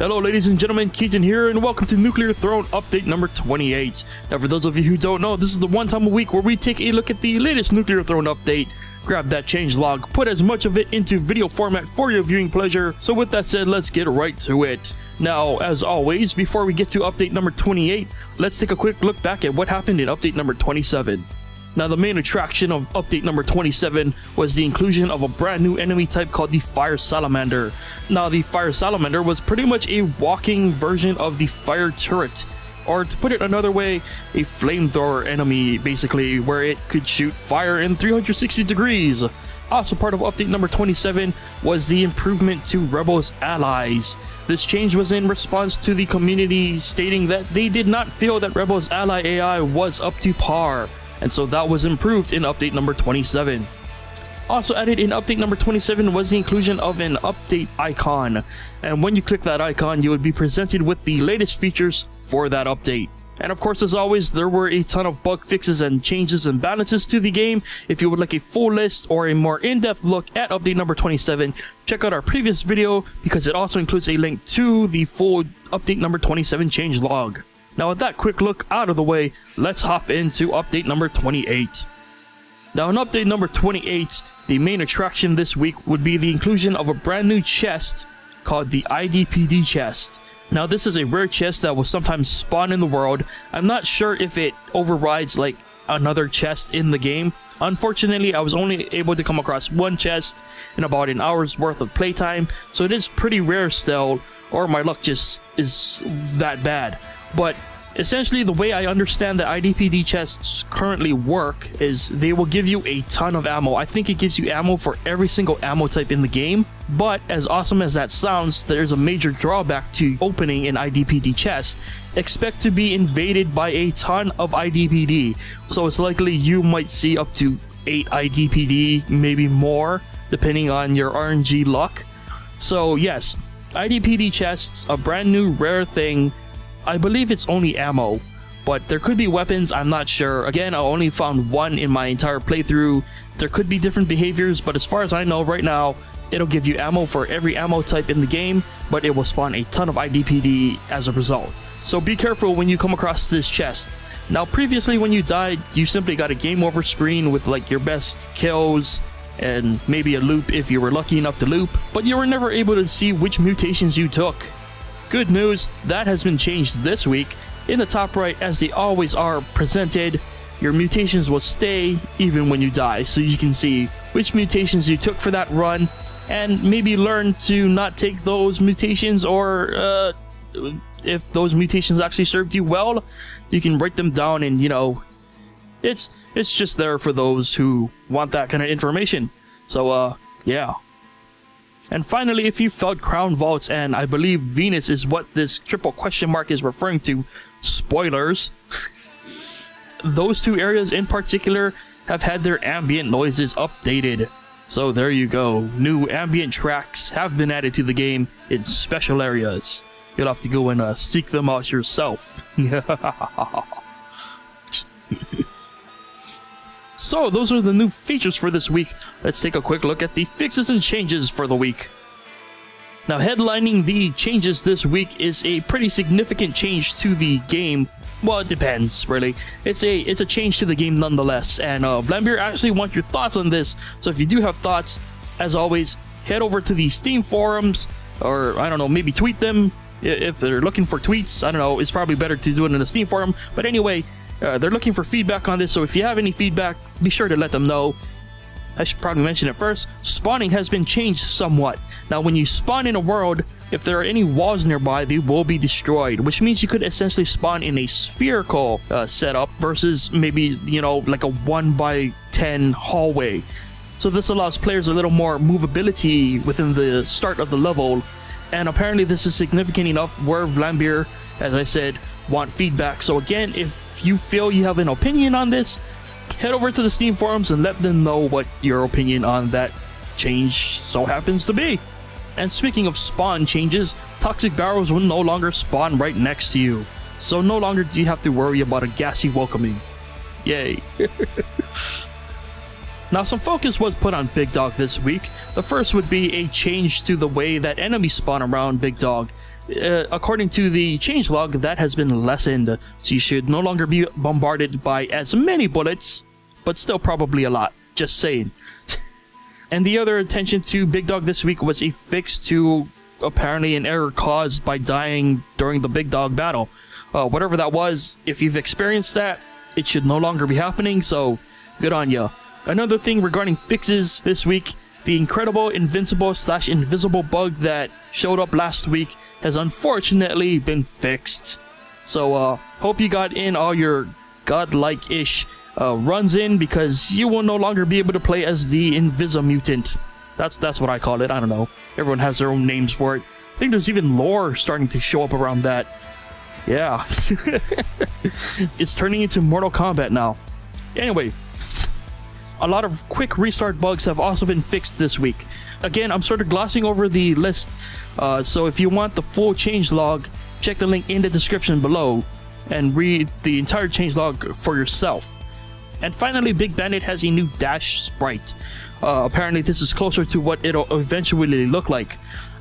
Hello ladies and gentlemen, Keaton here, and welcome to Nuclear Throne update number 28. Now for those of you who don't know, this is the one time a week where we take a look at the latest Nuclear Throne update, grab that changelog, put as much of it into video format for your viewing pleasure. So with that said, let's get right to it. Now, as always, before we get to update number 28, let's take a quick look back at what happened in update number 27. Now, the main attraction of update number 27 was the inclusion of a brand new enemy type called the Fire Salamander. Now, the Fire Salamander was pretty much a walking version of the Fire Turret, or to put it another way, a flamethrower enemy, basically, where it could shoot fire in 360 degrees. Also part of update number 27 was the improvement to Rebels allies. This change was in response to the community stating that they did not feel that Rebels ally AI was up to par, and so that was improved in update number 27. Also added in update number 27 was the inclusion of an update icon, and when you click that icon you would be presented with the latest features for that update. And of course, as always, there were a ton of bug fixes and changes and balances to the game. If you would like a full list or a more in-depth look at update number 27, check out our previous video because it also includes a link to the full update number 27 changelog. Now with that quick look out of the way, let's hop into update number 28. Now in update number 28, the main attraction this week would be the inclusion of a brand new chest called the IDPD Chest. Now this is a rare chest that will sometimes spawn in the world. I'm not sure if it overrides like another chest in the game. Unfortunately, I was only able to come across one chest in about an hour's worth of playtime, so it is pretty rare still, or my luck just is that bad. But essentially, the way I understand the IDPD chests currently work is they will give you a ton of ammo. I think it gives you ammo for every single ammo type in the game. But as awesome as that sounds, there's a major drawback to opening an IDPD chest. Expect to be invaded by a ton of IDPD. So it's likely you might see up to 8 IDPD, maybe more, depending on your RNG luck. So yes, IDPD chests, a brand new rare thing. I believe it's only ammo, but there could be weapons, I'm not sure. Again, I only found one in my entire playthrough. There could be different behaviors, but as far as I know right now, it'll give you ammo for every ammo type in the game, but it will spawn a ton of IDPD as a result. So be careful when you come across this chest. Now previously when you died, you simply got a game over screen with like your best kills and maybe a loop if you were lucky enough to loop, but you were never able to see which mutations you took. Good news, that has been changed this week. In the top right, as they always are presented, your mutations will stay even when you die, so you can see which mutations you took for that run and maybe learn to not take those mutations, or if those mutations actually served you well, you can write them down, and you know, it's just there for those who want that kind of information. So yeah. And finally, if you felt Crown Vaults, and I believe Venus is what this triple question mark is referring to, spoilers, those two areas in particular have had their ambient noises updated. So there you go, new ambient tracks have been added to the game in special areas. You'll have to go and seek them out yourself. So those are the new features for this week. Let's take a quick look at the fixes and changes for the week. Now headlining the changes this week is a pretty significant change to the game. Well, it depends, really. It's a change to the game nonetheless, and Vlambeer actually wants your thoughts on this. So if you do have thoughts, as always, head over to the Steam forums, or I don't know, maybe tweet them if they're looking for tweets. I don't know, it's probably better to do it in the Steam forum, but anyway, they're looking for feedback on this, so if you have any feedback, be sure to let them know. I should probably mention it first. Spawning has been changed somewhat. Now when you spawn in a world, if there are any walls nearby, they will be destroyed, which means you could essentially spawn in a spherical setup versus maybe, you know, like a 1x10 hallway. So this allows players a little more movability within the start of the level, and apparently this is significant enough where Vlambeer, as I said, want feedback. So again, if you feel you have an opinion on this, head over to the Steam forums and let them know what your opinion on that change so happens to be. And speaking of spawn changes, toxic barrels will no longer spawn right next to you, so no longer do you have to worry about a gassy welcoming. Yay. Now some focus was put on Big Dog this week. The first would be a change to the way that enemies spawn around Big Dog. according to the changelog, that has been lessened, so you should no longer be bombarded by as many bullets, but still probably a lot, just saying. And the other attention to Big Dog this week was a fix to apparently an error caused by dying during the Big Dog battle. Whatever that was, if you've experienced that, it should no longer be happening, so good on ya. Another thing regarding fixes this week, the incredible invincible/invisible bug that showed up last week has unfortunately been fixed. So hope you got in all your godlike-ish runs in, because you will no longer be able to play as the Invisimutant. That's what I call it. I don't know. Everyone has their own names for it. I think there's even lore starting to show up around that. Yeah. It's turning into Mortal Kombat now. Anyway, a lot of quick restart bugs have also been fixed this week. Again, I'm sort of glossing over the list, so if you want the full changelog, check the link in the description below and read the entire changelog for yourself. And finally, Big Bennett has a new dash sprite. Apparently this is closer to what it'll eventually look like.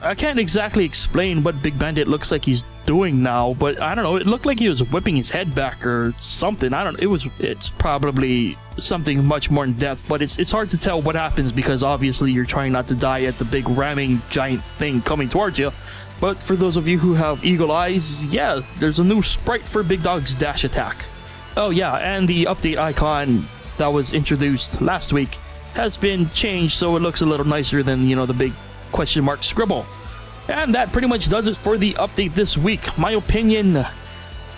I can't exactly explain what Big Bandit looks like he's doing now, but I don't know, it looked like he was whipping his head back or something. I don't know, it's probably something much more in depth, but it's hard to tell what happens, because obviously you're trying not to die at the big ramming giant thing coming towards you. But for those of you who have eagle eyes, yeah, there's a new sprite for Big Dog's dash attack. Oh yeah, and the update icon that was introduced last week has been changed, so it looks a little nicer than, you know, the big question mark scribble. And that pretty much does it for the update this week. My opinion,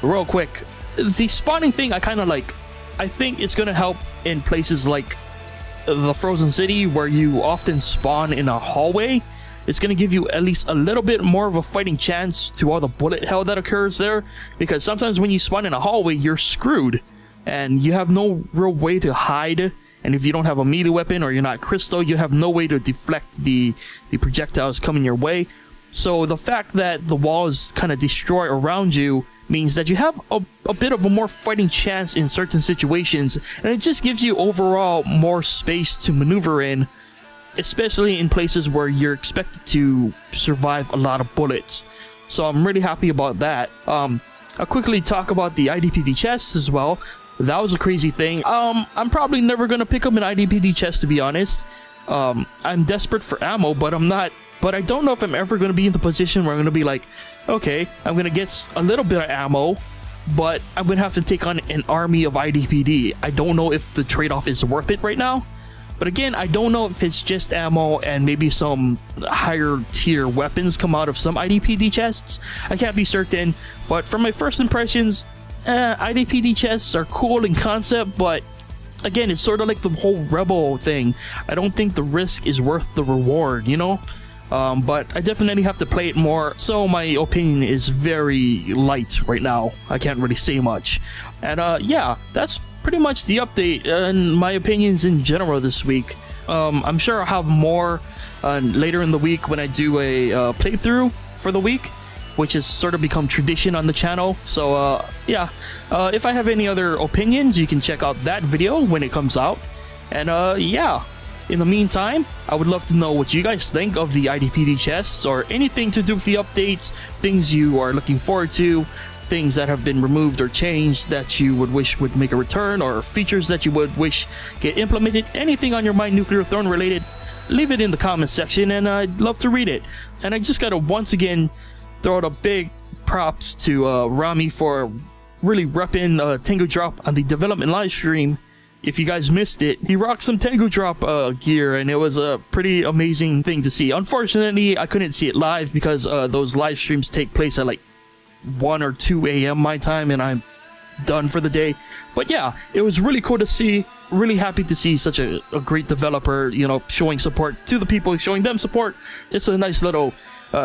real quick, the spawning thing I kind of like. I think it's going to help in places like the Frozen City, where you often spawn in a hallway. It's going to give you at least a little bit more of a fighting chance to all the bullet hell that occurs there, because sometimes when you spawn in a hallway, you're screwed and you have no real way to hide. And if you don't have a melee weapon or you're not Crystal, you have no way to deflect the projectiles coming your way. So the fact that the walls kind of destroy around you means that you have a bit of a more fighting chance in certain situations, and it just gives you overall more space to maneuver in, especially in places where you're expected to survive a lot of bullets. So I'm really happy about that. I'll quickly talk about the IDPD Chest as well. That was a crazy thing. I'm probably never gonna pick up an IDPD Chest, to be honest. I'm desperate for ammo, but I don't know if I'm ever gonna be in the position where I'm gonna be like, okay, I'm gonna get a little bit of ammo, but I'm gonna have to take on an army of IDPD. I don't know if the trade-off is worth it right now. But again, I don't know if it's just ammo and maybe some higher tier weapons come out of some IDPD chests. I can't be certain, but from my first impressions, IDPD chests are cool in concept, but again, it's sort of like the whole rebel thing. I don't think the risk is worth the reward, you know? But I definitely have to play it more, so my opinion is very light right now. I can't really say much. And yeah, that's pretty much the update and my opinions in general this week. I'm sure I'll have more later in the week when I do a playthrough for the week, which has sort of become tradition on the channel. So yeah, if I have any other opinions, you can check out that video when it comes out. And yeah, in the meantime, I would love to know what you guys think of the IDPD chests, or anything to do with the updates, things you are looking forward to, things that have been removed or changed that you would wish would make a return, or features that you would wish get implemented. Anything on your mind Nuclear Throne related, leave it in the comment section and I'd love to read it. And I just gotta once again throw out a big props to Rami for really repping Tengu Drop on the development live stream. If you guys missed it, he rocked some Tengu Drop gear, and it was a pretty amazing thing to see. Unfortunately, I couldn't see it live because those live streams take place at like 1 or 2 a.m. my time, and I'm done for the day. But yeah, it was really cool to see. Really happy to see such a great developer, you know, showing support to the people, showing them support. It's a nice little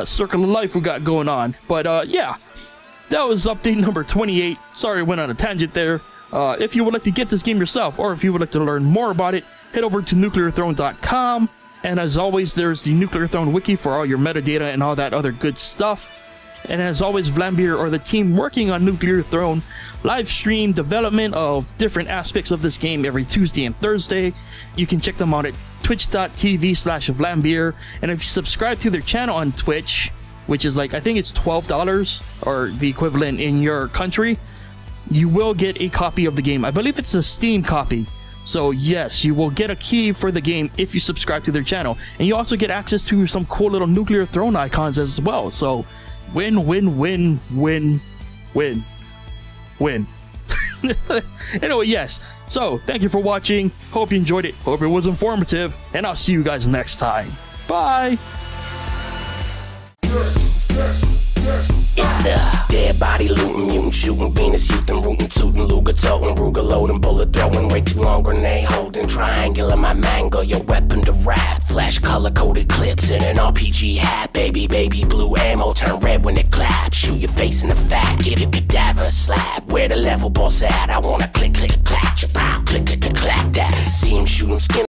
circle of life we got going on. But yeah, that was update number 28. Sorry I went on a tangent there. If you would like to get this game yourself, or if you would like to learn more about it, head over to nuclearthrone.com. And as always, there's the Nuclear Throne wiki for all your metadata and all that other good stuff. And as always, Vlambeer, or the team working on Nuclear Throne, live stream development of different aspects of this game every Tuesday and Thursday. You can check them out at twitch.tv/Vlambeer. And if you subscribe to their channel on Twitch, which is like, I think it's $12 or the equivalent in your country, you will get a copy of the game. I believe it's a Steam copy. So yes, you will get a key for the game if you subscribe to their channel. And you also get access to some cool little Nuclear Throne icons as well. So win, win, win, win, win, win. Anyway, yes. So thank you for watching. Hope you enjoyed it. Hope it was informative. And I'll see you guys next time. Bye. It's the dead body looting, mutant shooting, Venus youth and rootin', tootin', Luger totin', Ruger loading, bullet throwing, way too long, grenade holding, triangular my mango, your weapon to rap, flash color coded clips in an RPG hat, baby blue ammo turn red when it claps, shoot your face in the fat, give your cadaver a slap, where the level boss at, I wanna click clack, pow, click clack that, see him shoot him skin.